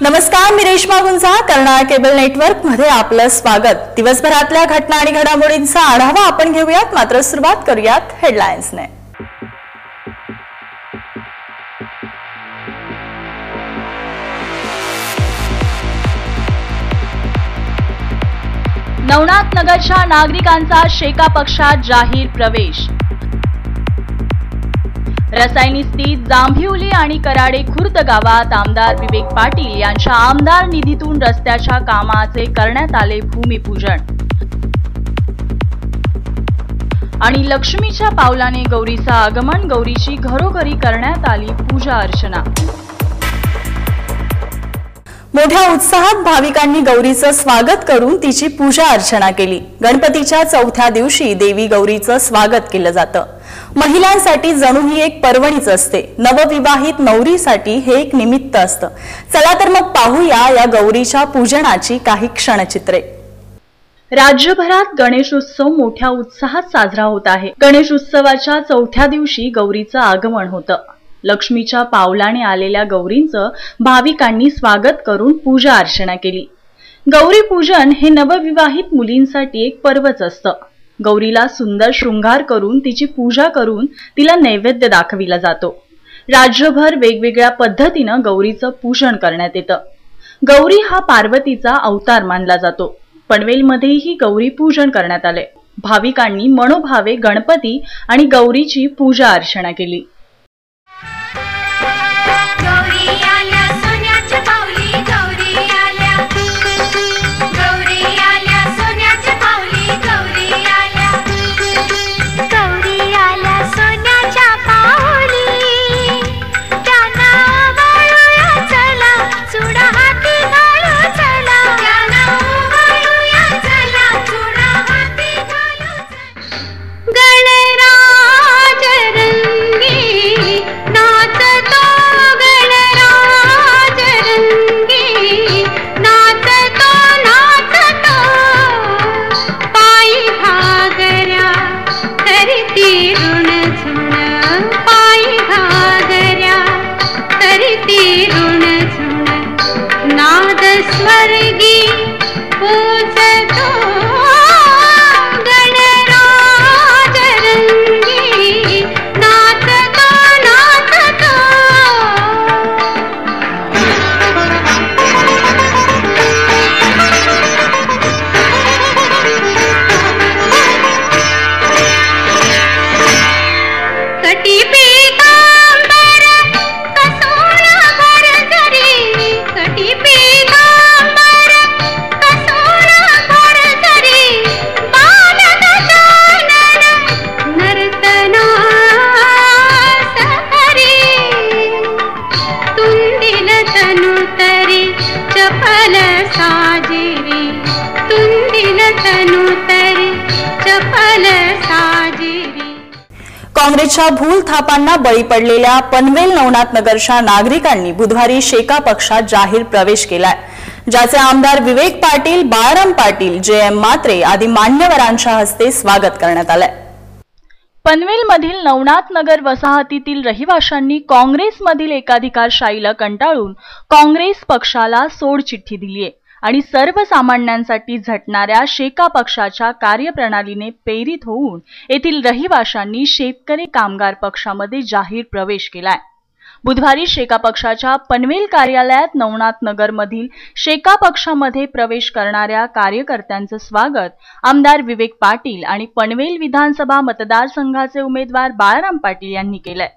नमस्कार, मी रेश्मा गुंजा, Karnal cable network मध्ये आपलं स्वागत। दिवसभरातल्या घटना आणि घडामोडींचा आढावा आपण घेऊयात, मात्र सुरुवात करूयात हेडलाईन्सने। नवनाथ नगरच्या नागरिकांचा शेका पक्षात जाहीर प्रवेश। रसायनिस्तीत जांभिवली आणि कराडे खुर्द गावात आमदार विवेक पाटील यांच्या आमदार निधीतून रस्त्याच्या कामाचे करण्यात आले भूमिपूजन। आणि लक्ष्मीच्या पावलाने गौरीचं आगमन, गौरीची घरोघरी करण्यात आली पूजा अर्चना। मोठ्या उत्साहात भाविकांनी गौरीचं स्वागत करून तिची पूजा अर्चना केली। गणपतीच्या चौथ्या दिवशी देवी गौरीचं स्वागत केलं जातं। महिलांसाठी जणू ही एक पर्वणीच असते। नवविवाहित नवरीसाठी हे एक निमित्त असतं। चला तर मग पाहूया या गौरीच्या पूजनाची काही क्षणचित्रे। राज्यभरात गणेशोत्सव मोठ्या उत्साहात साजरा होत आहे। गणेशोत्सवाच्या चौथ्या दिवशी गौरीचं आगमन होतं। लक्ष्मीच्या पावलाने आलेल्या गौरींचं भाविकांनी स्वागत करून पूजा अर्चना केली। गौरी पूजन हे नवविवाहित मुलींसाठी एक पर्वच असतं। गौरीला सुंदर शृंगार करून तिची पूजा करून तिला नैवेद्य दाखविला जातो। राज्यभर वेगवेगळ्या पद्धतीनं गौरीचं पूजन करण्यात येतं। गौरी हा पार्वतीचा अवतार मानला जातो। पनवेलमध्येही गौरी पूजन करण्यात आले। भाविकांनी मनोभावे गणपती आणि गौरीची पूजा अर्चना केली। काँग्रेसच्या भूल थापांना बळी पडलेल्या पनवेल नवनाथ नगरच्या नागरिकांनी बुधवारी शेका पक्षात जाहीर प्रवेश केलाय, ज्याचे आमदार विवेक पाटील, बाळाराम पाटील, JM म्हात्रे आदी मान्यवरांच्या हस्ते स्वागत करण्यात आलंय। पनवेलमधील नवनाथ नगर वसाहतीतील रहिवाशांनी काँग्रेसमधील एकाधिकारशाहीला कंटाळून काँग्रेस पक्षाला सोडचिठ्ठी दिलीय आणि सर्वसामान्यांसाठी झटणाऱ्या शेका पक्षाच्या कार्यप्रणालीने प्रेरित होऊन येथील रहिवाशांनी शेतकरी कामगार पक्षामध्ये जाहीर प्रवेश केलाय। बुधवारी शेका पक्षाच्या पनवेल कार्यालयात नवनाथ नगरमधील शेका पक्षामध्ये प्रवेश करणाऱ्या कार्यकर्त्यांचं स्वागत आमदार विवेक पाटील आणि पनवेल विधानसभा मतदारसंघाचे उमेदवार बाळाराम पाटील यांनी केलंय।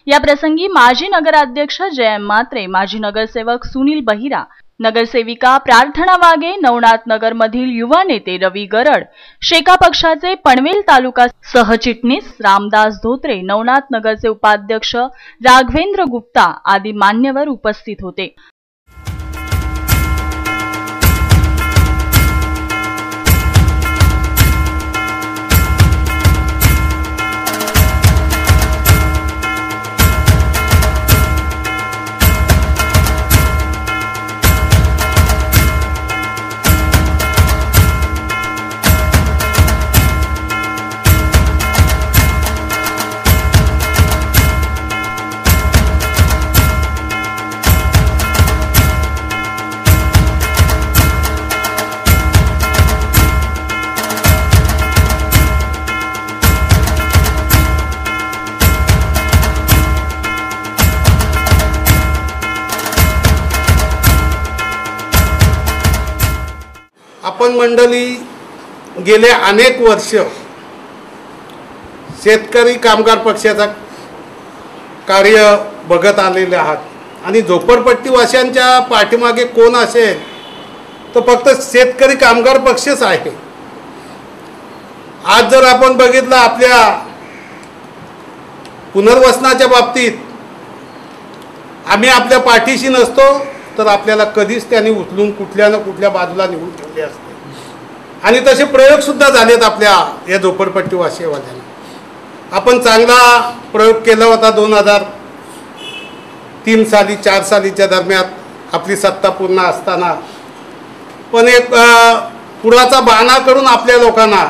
या प्रसंगी माजी नगराध्यक्ष JM म्हात्रे, माजी नगरसेवक सुनील बहिरा, नगरसेविका प्रार्थना वागे, नवनाथ नगरमधील युवा नेते रवी गरड, शेका पक्षाचे पनवेल तालुका सहचिटणीस रामदास धोत्रे, नवनाथ नगरचे उपाध्यक्ष राघवेंद्र गुप्ता आदी मान्यवर उपस्थित होते। आपण मंडळी गेले अनेक वर्ष शेतकरी कामगार पक्षाचा कार्य बघत आलेले आहात आणि झोपडपट्टीवासियांच्या पाठीमागे कोण असेल तर फक्त शेतकरी कामगार पक्षच आहे. आज जर आपण बघितलं आपल्या पुनर्वसनाच्या बाबतीत आम्ही आपल्या पाठीशी नसतो तर आपल्याला कधीच त्यांनी उचलून कुठल्या ना कुठल्या बाजूला निघून ठेवले असते. आणि तसे प्रयोग सुद्धा झालेत आपल्या या झोपडपट्टीवासीवाल्यांना. आपण चांगला प्रयोग केला होता 2003 साली 4 सालीच्या दरम्यान आपली सत्ता पूर्ण असताना. पण एक पुराचा बहाणा करून आपल्या लोकांना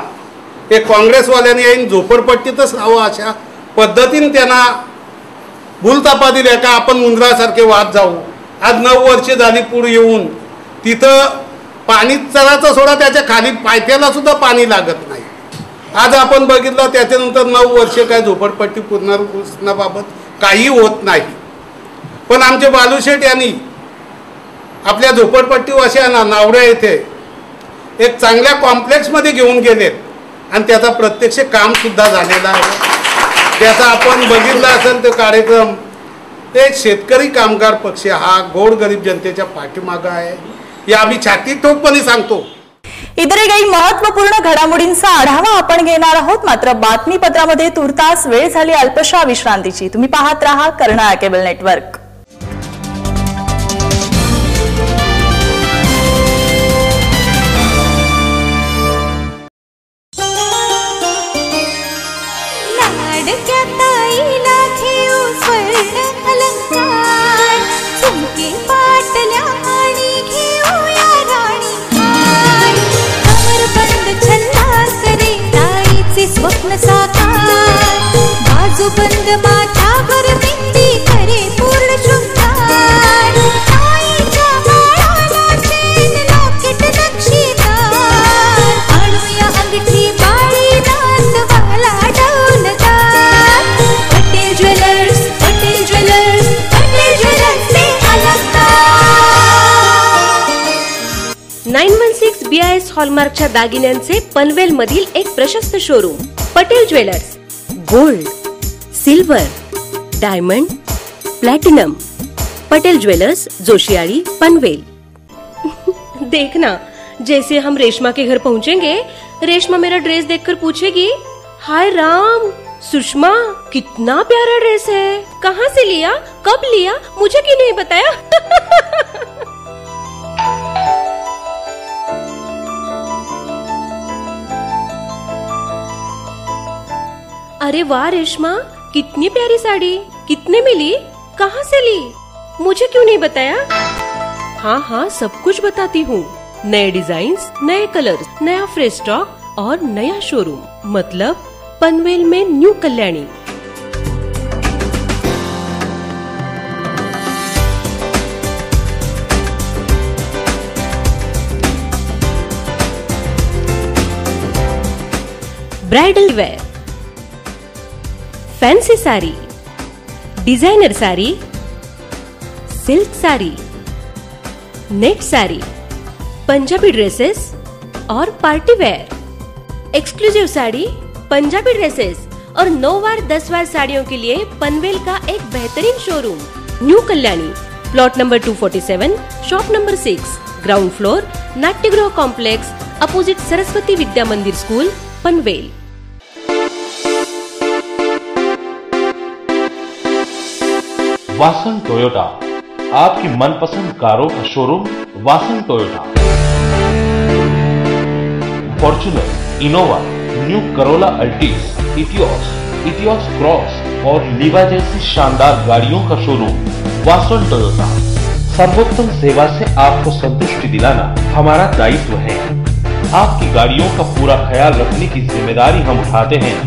एक काँग्रेसवाल्यांनी येईन झोपडपट्टीतच राहावं अशा पद्धतीने त्यांना भूलतापा दिल्या का आपण मुंद्रासारखे वाद जाऊ. आज 9 वर्ष झाली पूर येऊन तिथं पाणी चराचं सोडा त्याच्या खाली पायथ्याला सुद्धा पाणी लागत नाही. आज आपण बघितलं त्याच्यानंतर 9 वर्ष काय झोपडपट्टी पुनर्वसनाबाबत काही होत नाही. पण आमचे बालूशेठ यांनी आपल्या झोपडपट्टीवासियांना नावड्या येथे एक चांगल्या कॉम्प्लेक्समध्ये घेऊन गेलेत आणि त्याचा प्रत्यक्ष काम सुद्धा झालेला आहे. त्याचा आपण बघितला असेल तो कार्यक्रम. ते शेतकरी कामगार पक्ष हा गोरगरीब जनतेच्या पाठीमागं आहे हे आम्ही छाती ठोकपणे सांगतो. इतरही काही महत्त्वपूर्ण घडामोडींचा आढावा आपण घेणार आहोत. मात्र बातमीपत्रामध्ये तुर्तास वेळ झाली अल्पशा विश्रांतीची. तुम्ही पाहत राहा कर्नाळा केबल नेटवर्क. स्वप्न साकार बाजूबंद माथ्यावर मेहंदी करे पूर्ण शृंगार. आईच्या बाळाला चेन लॉकेट नक्षीदार आणूया अंगठी बाळी नातवाला डौलदार. पटेल ज्वेलर्स पटेल ज्वेलर्स पटेल ज्वेलर्सचे अलंकार. 916 BIS हॉलमार्कच्या दागिन्यांचे पनवेल मधील एक प्रशस्त showroom Patel jewellers. Gold, silver, diamond, platinum. Patel jewellers, जोशियाड़ी, पनवेल. देखना, जैसे हम रेशमा के घर पहुंचेंगे रेशमा मेरा ड्रेस देखकर पूछेगी, हाय राम सुषमा कितना प्यारा ड्रेस है, कहाँ से लिया, कब लिया, मुझे क्यों नहीं बताया. अरे वाह रेशमा कितनी प्यारी साड़ी, कितने में ली, कहाँ से ली, मुझे क्यों नहीं बताया. हाँ हाँ सब कुछ बताती हूँ. नए डिजाइन्स, नए कलर्स, नया फ्रेश स्टॉक और नया शोरूम. मतलब पनवेल में new Kalyani. Bridal wear, fancy sari, designer sari, silk sari, net sari, Punjabi dresses और party wear, exclusive sari, Punjabi dresses और 9 वार 10 वार साड़ियों के लिए पनवेल का एक बेहतरीन showroom new Kalyani. Plot number 247, shop number 6, ground floor, नाट्यगृह कॉम्प्लेक्स, अपोजिट सरस्वती विद्या मंदिर स्कूल, पनवेल. वासन टोयोटा, आपकी मनपसंद कारों का शोरूम वासन Toyota. Fortuner, Innova, new Corolla Altis, Etios cross और लीवा जैसी शानदार गाड़ियों का शोरूम वासन टोयोटा. सर्वोत्तम सेवा से आपको संतुष्टि दिलाना हमारा दायित्व है. आपकी गाड़ियों का पूरा ख्याल रखने की जिम्मेदारी हम उठाते हैं.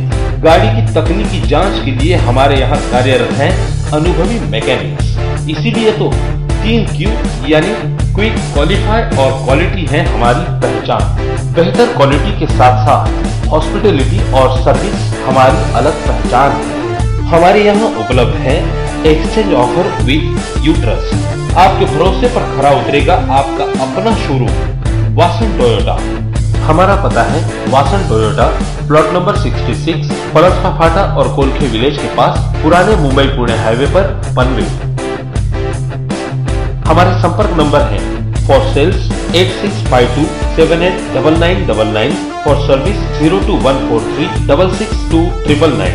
गाड़ी की तकनीकी जांच के लिए हमारे यहाँ कार्यरत हैं अनुभवी मैकेनिक्स. इसीलिए तो 3Q यानी क्विक, क्वालिफाई और क्वालिटी है हमारी पहचान. बेहतर क्वालिटी के साथ साथ हॉस्पिटलिटी और सर्विस हमारी अलग पहचान है. हमारे यहाँ उपलब्ध है एक्सचेंज ऑफर विद यू ट्रस्ट. आपके भरोसे पर खरा उतरेगा आपका अपना शोरूम वासन टोयोटा। हमारा पता है Vasan Toyota, plot number 66, Palaspa Phata और कोलखे विलेज के पास, पुराने मुंबई पुणे हाईवे पर, पनवेल। हमारे संपर्क नंबर है for sales 8652789999, for service 02143662999।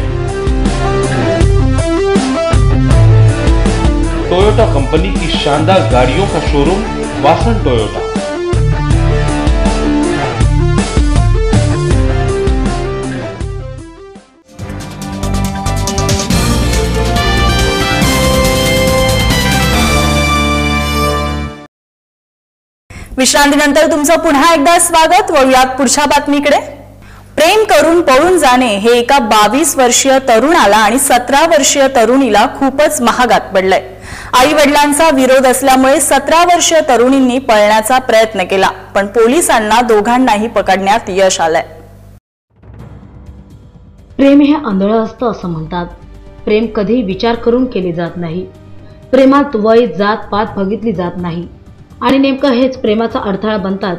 Toyota company की शानदार गाड़ियों का शोरूम वासन टोयोटा। विश्रांतीनंतर तुमचं पुन्हा एकदा स्वागत। वळूयात पुढच्या बातमीकडे। प्रेम करून पळून जाणे हे एका 22 वर्षीय तरुणाला आणि 17 वर्षीय तरुणीला खूपच महागात पडलंय। आई वडिलांचा विरोध असल्यामुळे 17 वर्षीय तरुणींनी पळण्याचा प्रयत्न केला, पण पोलिसांना दोघांनाही पकडण्यात यश आलंय। प्रेम हे आंधळं असतं असं म्हणतात। प्रेम कधी विचार करून केले जात नाही। प्रेमात वय जात पात बघितली जात नाही आणि नेमकं हेच प्रेमाचा अडथळा बनतात,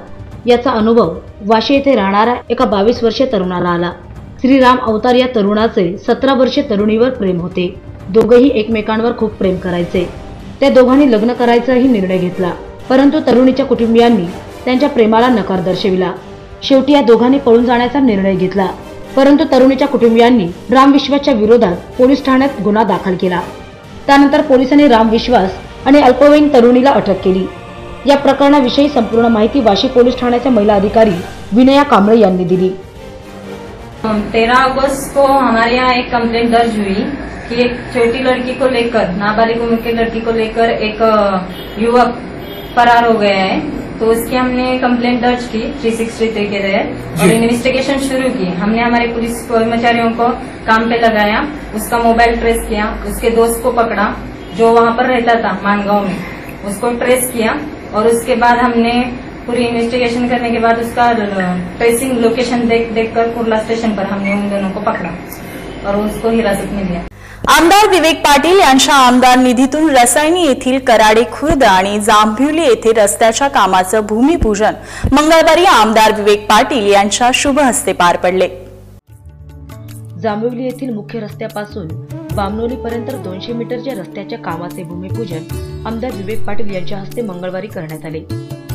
याचा अनुभव वाशी येथे राहणाऱ्या एका 22 वर्षीय तरुणाला आला। श्रीराम अवतार या तरुणाचे 17 वर्षीय तरुणीवर प्रेम होते। दोघेही एकमेकांवर खूप प्रेम करायचे। त्या दोघांनी लग्न करायचाही निर्णय घेतला, परंतु तरुणीच्या कुटुंबियांनी त्यांच्या प्रेमाला नकार दर्शविला। शेवटी या दोघांनी पळून जाण्याचा निर्णय घेतला, परंतु तरुणीच्या कुटुंबियांनी राम विश्वासच्या विरोधात पोलीस ठाण्यात गुन्हा दाखल केला। त्यानंतर पोलिसांनी राम विश्वास आणि अल्पवयीन तरुणीला अटक केली। या प्रकरणाविषयी संपूर्ण माहिती वाशी पोलीस ठाण्याच्या महिला अधिकारी विनया कांबळे यांनी दिली। 13 अगस्त को हमारे यहाँ एक कंप्लेंट दर्ज हुई कि एक छोटी लड़की को लेकर, नाबालिग उम्र की लड़की को लेकर एक युवक फरार हो गया है। तो उसकी हमने कंप्लेंट दर्ज की 363 के तहत और इन्वेस्टिगेशन शुरू की। हमने हमारे पुलिस कर्मचारियों को काम पे लगाया, उसका मोबाइल ट्रेस किया, उसके दोस्त को पकड़ा जो वहाँ पर रहता था मानगांव में, उसको ट्रेस किया और उसके बाद हमने पूरी इन्वेस्टिगेशन करने के बाद उसका ट्रेसिंग लोकेशन देखकर कुर्ला स्टेशन पर हमने उन दोनों को पकड़ा और उसको हिरासत में लिया। आमदार विवेक पाटील यांच्या आमदार निधीतून रसायनी येथील कराडे खुर्द आणि जांभिवली येथे रस्त्याच्या कामाचं भूमिपूजन मंगळवारी आमदार विवेक पाटील यांच्या शुभ हस्ते पार पडले। जांभिवली येथील मुख्य रस्त्यापासून बामनोलीपर्यंत 200 मीटरच्या रस्त्याच्या कामाचे भूमिपूजन आमदार विवेक पाटील यांच्या हस्ते मंगळवारी करण्यात आले।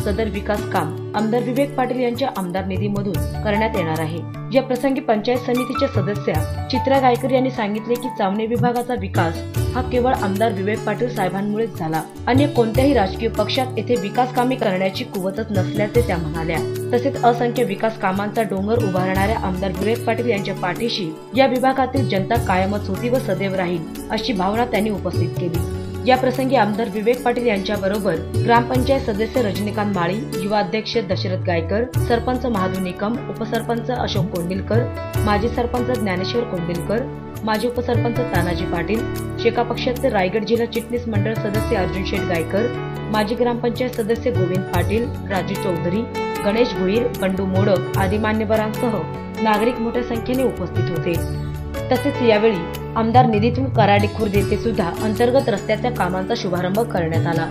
सदर विकास काम आमदार विवेक पाटील यांच्या आमदार निधीमधून करण्यात येणार आहे। या प्रसंगी पंचायत समितीच्या सदस्या चित्रा गायकर यांनी सांगितले की चावणे विभागाचा विकास हा केवळ आमदार विवेक पाटील साहेबांमुळेच झाला। अन्य कोणत्याही राजकीय पक्षात येथे विकास कामे करण्याची कुवतच नसल्याचे त्या म्हणाल्या। तसेच असंख्य विकास कामांचा डोंगर उभारणाऱ्या आमदार विवेक पाटील यांच्या पाठीशी या विभागातील जनता कायमच होती व सदैव राहील अशी भावना त्यांनी उपस्थित केली। या प्रसंगी आमदार विवेक पाटील यांच्या बरोबर ग्रामपंचायत सदस्य रजनीकांत माळी, युवा अध्यक्ष दशरथ गायकर, सरपंच महादू निकम, उपसरपंच अशोक कोंडिलकर, माजी सरपंच ज्ञानेश्वर कोंडिलकर, माजी उपसरपंच तानाजी पाटील, शेका पक्षाचे रायगड जिल्हा चिटणीस मंडळ सदस्य अर्जुन शेठ गायकर, माजी ग्रामपंचायत सदस्य गोविंद पाटील, राजू चौधरी, गणेश भुईर, बंडू मोडक आदी मान्यवरांसह नागरिक मोठ्या संख्येने उपस्थित होते। तसेच यावेळी आमदार निधीतून कराडे खुर्द येथे सुद्धा अंतर्गत रस्त्याच्या कामांचा शुभारंभ करण्यात आला।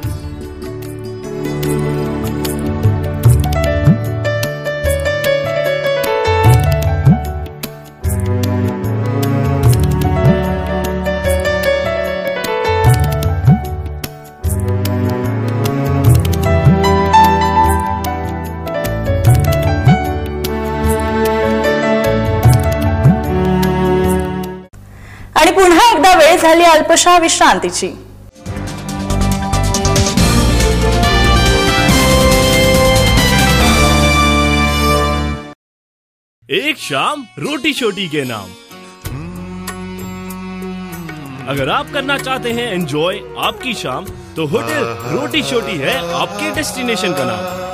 आणि पुन्हा एकदा वेळ झाली अल्पशा विश्रांतीची। एक शाम रोटी छोटी के नाम। अगर आप करना चाहते हैं एंजॉय आपकी शाम, तो होटल रोटी छोटी है आपके डेस्टिनेशन का नाम।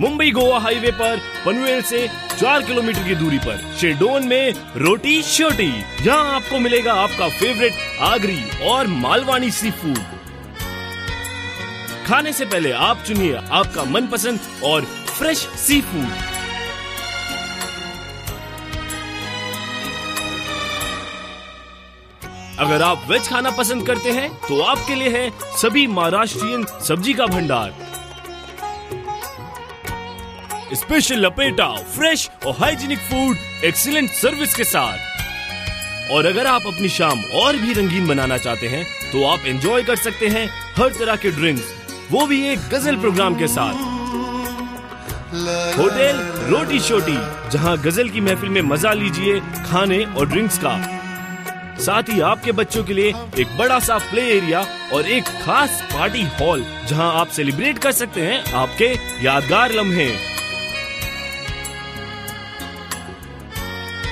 मुंबई गोवा हाईवे पर पनवेल से 4 किलोमीटर की दूरी पर शेडोन में रोटी छोटी, जहां आपको मिलेगा आपका फेवरेट आगरी और मालवानी सी फूड। खाने से पहले आप चुनिए आपका मनपसंद और फ्रेश सी फूड। अगर आप वेज खाना पसंद करते हैं तो आपके लिए है सभी महाराष्ट्रियन सब्जी का भंडार। स्पेशल लपेटा, फ्रेश और हाइजीनिक फूड, एक्सीलेंट सर्विस के साथ। और अगर आप अपनी शाम और भी रंगीन बनाना चाहते हैं तो आप एंजॉय कर सकते हैं हर तरह के ड्रिंक्स, वो भी एक गजल प्रोग्राम के साथ। होटल रोटी शोटी, जहां गजल की महफिल में मजा लीजिए खाने और ड्रिंक्स का। साथ ही आपके बच्चों के लिए एक बड़ा सा प्ले एरिया और एक खास पार्टी हॉल, जहां आप सेलिब्रेट कर सकते हैं आपके यादगार लम्हे।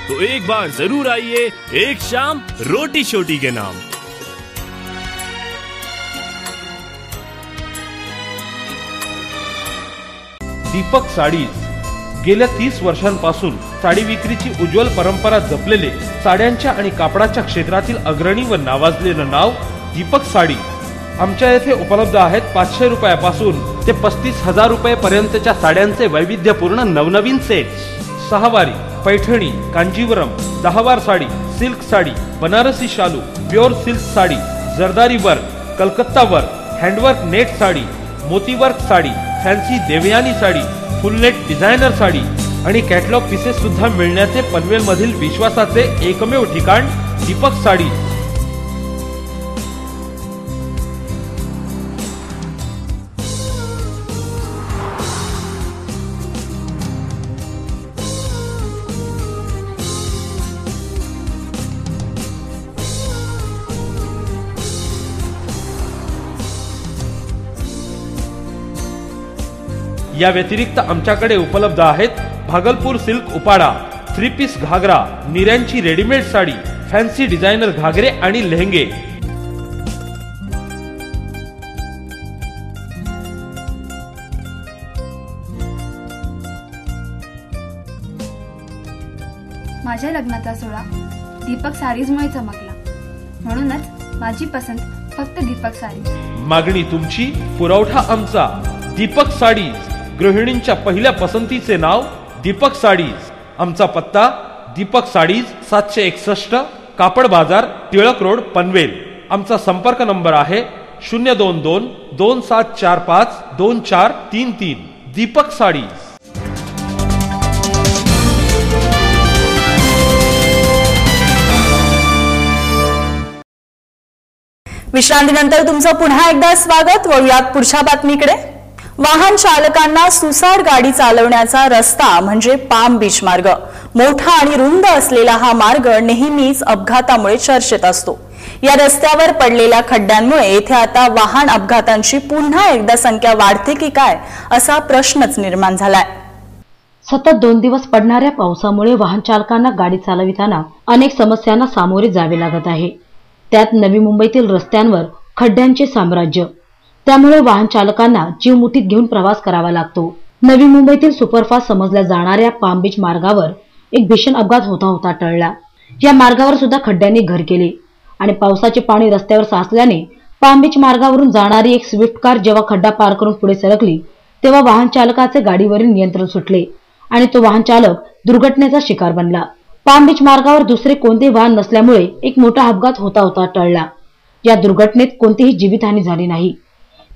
तो एक बार जरूर आइए एक शाम रोटी शोटी के नाम। दीपक साडीज गेल्या 30 वर्षांपासून साडी विक्रीची उज्ज्वल परंपरा जपलेले साड्यांच्या आणि कापडाच्या क्षेत्रातील अग्रणी व नावाजलेलं नाव दीपक साडी। आमच्या येथे उपलब्ध आहेत 500 रुपयापासून ते 35,000 रुपये पर्यंतच्या साड्यांचे वैविध्यपूर्ण नवनवीन सेट्स। सहावारी, पैठणी, कांजीवरम, 10वार साडी, सिल्क साडी, बनारसी शालू, प्युअर सिल्क साडी, जरदारी work, Calcutta work, handwork net sari, मोती work sari, fancy Devyani sari, full net designer sari आणि कॅटलॉग पीसेस सुद्धा मिळण्याचे पनवेल मधील विश्वासाचे एकमेव ठिकाण दीपक साडी। या व्यतिरिक्त आमच्याकडे उपलब्ध आहेत भागलपूर सिल्क उपाडा, 3 पीस घागरा, निऱ्यांची रेडीमेड साडी, फॅन्सी डिझायनर घागरे आणि लेहंगे। माझ्या लग्नाचा सोहळा दीपक साडीजमुळे चमकला, म्हणूनच माझी पसंत फक्त दीपक साडी। मागणी तुमची, पुरवठा आमचा। दीपक साडीज, गृहिणींच्या पहिल्या पसंतीचे नाव दीपक साडीज। आमचा पत्ता दीपक साडीज 761 कापड बाजार, टिळक रोड, पनवेल। आमचा संपर्क नंबर आहे 022 2745 2433। दीपक साडीज। विश्रांतीनंतर तुमचं पुन्हा एकदा स्वागत। वळूयात पुढच्या बातमीकडे। वाहन चालकांना सुसाट गाडी चालवण्याचा रस्ता म्हणजे पाम बीच मार्ग। मोठा आणि रुंद असलेला हा मार्ग नेहमीच अपघातामुळे चर्चेत असतो। या रस्त्यावर पडलेल्या खड्ड्यांमुळे येथे आता वाहन अपघातांची पुन्हा एकदा संख्या वाढते की काय असा प्रश्नच निर्माण झालाय। सतत 2 दिवस पडणाऱ्या पावसामुळे वाहन चालकांना गाडी चालविताना अनेक समस्यांना सामोरे जावे लागत आहे। त्यात नवी मुंबईतील रस्त्यांवर खड्ड्यांचे साम्राज्य, त्यामुळे वाहन चालकांना जीव मुठीत घेऊन प्रवास करावा लागतो। नवी मुंबईतील सुपरफास्ट समजल्या जाणाऱ्या पाम बीच मार्गावर एक भीषण अपघात होता टळला। या मार्गावर सुद्धा खड्ड्यांनी घर केले आणि पावसाचे पाणी रस्त्यावर साचल्याने पाम बीच मार्गावरून जाणारी एक स्विफ्ट कार जेव्हा खड्डा पार करून पुढे सरकली तेव्हा वाहन चालकाचे गाडीवरील नियंत्रण सुटले आणि तो वाहन चालक दुर्घटनेचा शिकार बनला। पाम बीच मार्गावर दुसरे कोणतेही वाहन नसल्यामुळे एक मोठा अपघात होता टळला। या दुर्घटनेत कोणतीही जीवितहानी झाली नाही।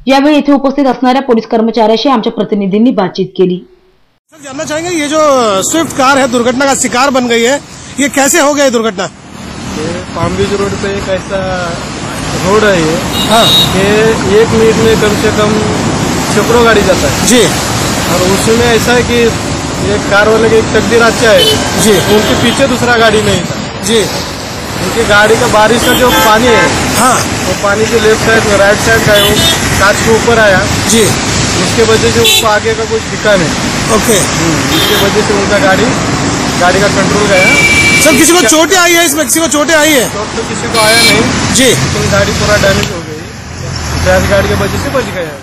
यावेळी इथे उपस्थित असणाऱ्या पोलीस कर्मचाऱ्याशी आमच्या प्रतिनिधींनी बातचीत केली। सर, जानना चाहेंगे ये जो स्विफ्ट कार है दुर्घटना का शिकार बन गई है, ये कैसे हो गई दुर्घटना? पाम बीच रोड पे एक ऐसा रोड है ये, हाँ, कि 1 मिनट में कम से कम सैकड़ों गाड़ी जाता है जी। और उसमें ऐसा है कि एक कार वाले की एक तकदीर अच्छा है जी, उनके पीछे दूसरा गाड़ी नहीं था जी। उनकी गाड़ी का बारिश का जो पानी है, हाँ, वो पानी के लेफ्ट साइड में राइट साइड का है, वो कांच के ऊपर आया जी। उसके वजह से उसको आगे का कुछ दिखा नहीं। ओके, इसके वजह से उनका गाड़ी का कंट्रोल गया। सर किसी को चोटें आई है इसमें? किसी को चोटें आई है? चोट तो किसी को आया नहीं जी, लेकिन गाड़ी पूरा डैमेज हो गई। क्रैश गाड़ी की वजह से बच गया।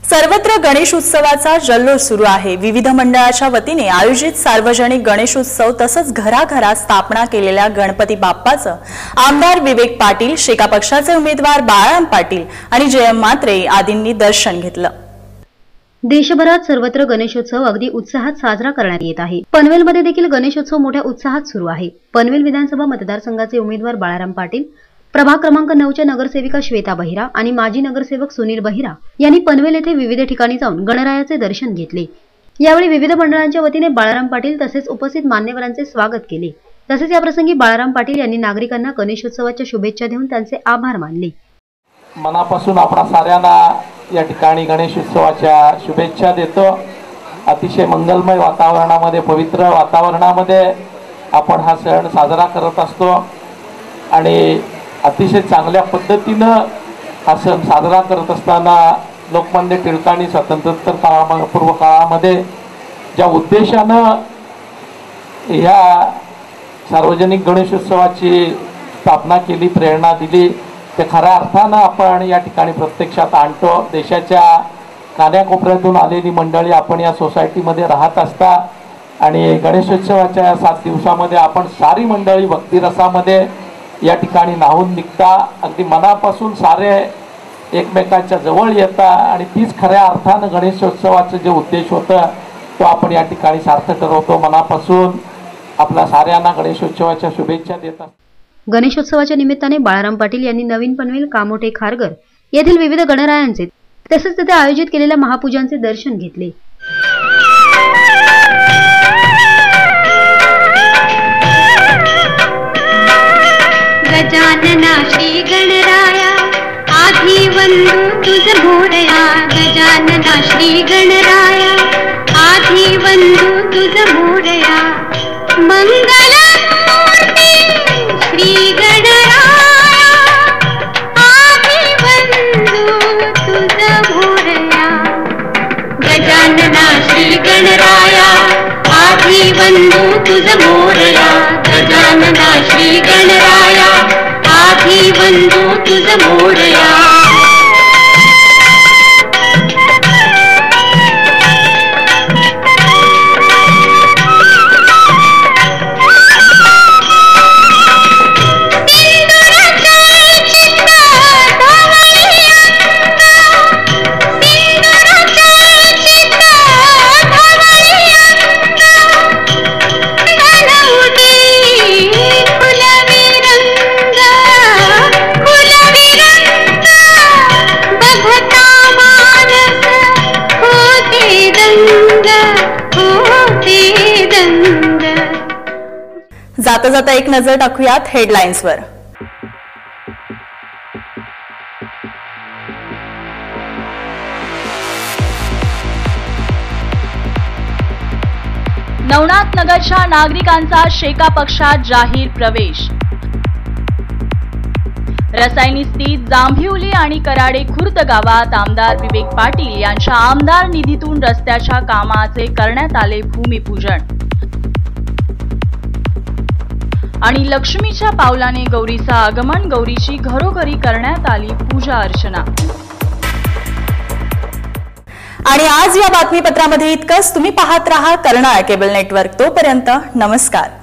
सर्वत्र गणेश उत्सवाचा जल्लोष सुरू आहे। विविध मंडळाच्या वतीने आयोजित सार्वजनिक गणेश उत्सव तसंच घराघरात स्थापना केलेल्या गणपती बाप्पाचं आमदार विवेक पाटील, शेका पक्षाचे उमेदवार बाळाराम पाटील आणि जयम म्हात्रे आदींनी दर्शन घेतलं। देशभरात सर्वत्र गणेशोत्सव अगदी उत्साहात साजरा करण्यात येत आहे। पनवेलमध्ये देखील गणेशोत्सव मोठ्या उत्साहात सुरू आहे। पनवेल विधानसभा मतदारसंघाचे उमेदवार बाळाराम पाटील, प्रभाग क्रमांक 9च्या नगरसेविका श्वेता बहिरा आणि माजी नगरसेवक सुनील बहिरा यांनी पनवेल येथे विविध ठिकाणी जाऊन गणरायाचे दर्शन घेतले। यावेळी विविध मंडळांच्या वतीने बाळाराम पाटील तसेच उपस्थित मान्यवरांचे स्वागत केले. तसेच याप्रसंगी बाळाराम पाटील यांनी नागरिकांना गणेशोत्सवाच्या शुभेच्छा देऊन त्यांचे आभार मानले. मनापासून आपणा साऱ्यांना या ठिकाणी गणेशोत्सवाच्या शुभेच्छा देतो. अतिशय मंगलमय वातावरणामध्ये, पवित्र वातावरणामध्ये आपण हा सण साजरा करत असतो आणि अतिशय चांगल्या पद्धतीनं हा सण साजरा करत असताना लोकमान्य टिळकांनी स्वातंत्र्योत्तर पूर्व काळामध्ये ज्या उद्देशानं ह्या सार्वजनिक गणेशोत्सवाची स्थापना केली, प्रेरणा दिली, ते खऱ्या अर्थानं आपण या ठिकाणी प्रत्यक्षात आणतो. देशाच्या कानाकोपऱ्यातून आलेली मंडळी आपण या सोसायटीमध्ये राहत असता आणि गणेशोत्सवाच्या 7 दिवसामध्ये आपण सारी मंडळी भक्तिरसामध्ये या ठिकाणी न्हावून निघता, अगदी मनापासून सारे एकमेकांच्या जवळ येता आणि तीच खऱ्या अर्थानं गणेशोत्सवाचं जे उद्देश होतं तो आपण या ठिकाणी सार्थ करवतो. मनापासून आपल्या साऱ्यांना गणेशोत्सवाच्या शुभेच्छा देतात. गणेशोत्सवाच्या निमित्ताने बाळाराम पाटील यांनी नवीन पनवेल, कामोठे, खारघर येथील विविध गणरायांचे तसेच तेथे आयोजित केलेल्या महापूजांचे दर्शन घेतले. गजानना श्री गणराया आधी वंदू तुझ मोरया. गजानना श्री गणराया आधी वंदू तुझ मोरया. मंगल मूर्ती श्री गणराया आधी वंदू तुझ मोरया. गजानना श्री गणराया आधी वंदू तुझ मोरया. गजानना श्री गणराया आधी वंदू तुझ मोरया. जाता जाता एक नजर टाकूयात हेडलाईन्सवर. नवनाथ नगरच्या नागरिकांचा शेका पक्षात जाहीर प्रवेश. रसायनी स्थित जांभिवली आणि कराडे खुर्द गावात आमदार विवेक पाटील यांच्या आमदार निधीतून रस्त्याच्या कामाचे करण्यात आले भूमिपूजन. आणि लक्ष्मीच्या पावलाने गौरीचं आगमन, गौरीची घरोघरी करण्यात आली पूजा अर्चना. आणि आज या बातमीपत्रामध्ये इतकंच. तुम्ही पाहत रहा कर्नाळ केबल नेटवर्क. तोपर्यंत नमस्कार.